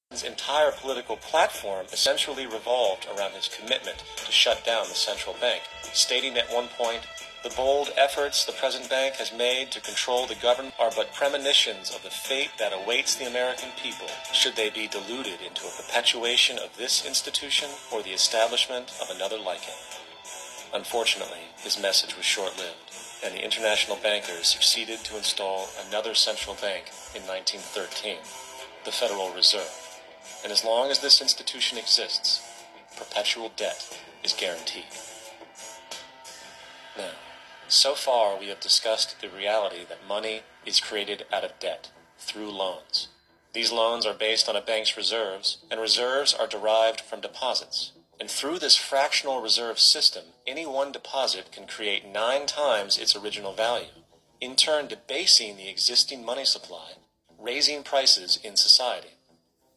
His entire political platform essentially revolved around his commitment to shut down the central bank, stating at one point, "The bold efforts the present bank has made to control the government are but premonitions of the fate that awaits the American people, should they be deluded into a perpetuation of this institution or the establishment of another like it." Unfortunately, his message was short-lived, and the international bankers succeeded to install another central bank in 1913, the Federal Reserve. And as long as this institution exists, perpetual debt is guaranteed. Now, so far we have discussed the reality that money is created out of debt, through loans. These loans are based on a bank's reserves, and reserves are derived from deposits. And through this fractional reserve system, any one deposit can create 9 times its original value, in turn debasing the existing money supply, raising prices in society.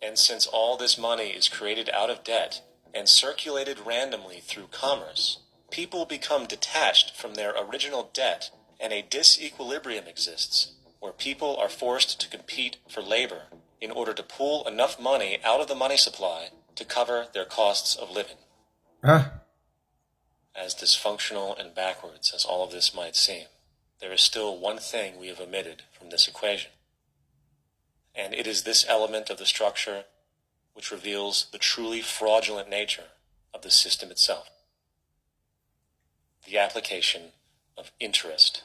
And since all this money is created out of debt and circulated randomly through commerce, people become detached from their original debt, and a disequilibrium exists, where people are forced to compete for labor in order to pull enough money out of the money supply to cover their costs of living. As dysfunctional and backwards as all of this might seem, there is still one thing we have omitted from this equation. And it is this element of the structure which reveals the truly fraudulent nature of the system itself: the application of interest.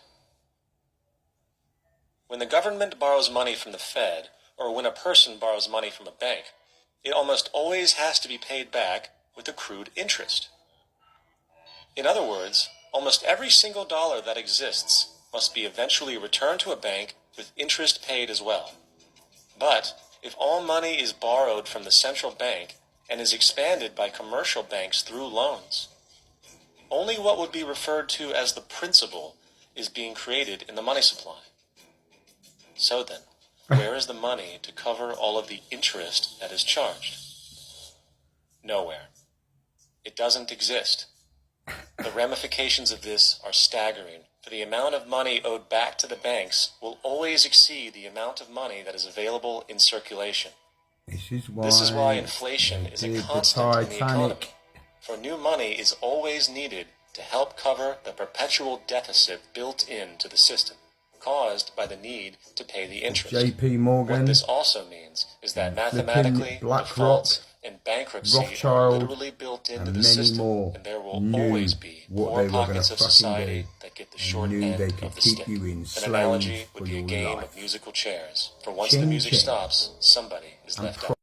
When the government borrows money from the Fed, or when a person borrows money from a bank, it almost always has to be paid back with accrued interest. In other words, almost every single dollar that exists must be eventually returned to a bank with interest paid as well. But if all money is borrowed from the central bank and is expanded by commercial banks through loans, only what would be referred to as the principal is being created in the money supply. So then, where is the money to cover all of the interest that is charged? Nowhere. It doesn't exist. The ramifications of this are staggering, for the amount of money owed back to the banks will always exceed the amount of money that is available in circulation. This is why inflation is a constant in the economy, for new money is always needed to help cover the perpetual deficit built into the system, caused by the need to pay the interest. JP Morgan. What this also means is that mathematically, defaults and bankruptcy Rothschild, are literally built into the system, and there will always be poor pockets of society that get the short end of the stick. An analogy would be a game of musical chairs, for once the music stops, somebody is left out.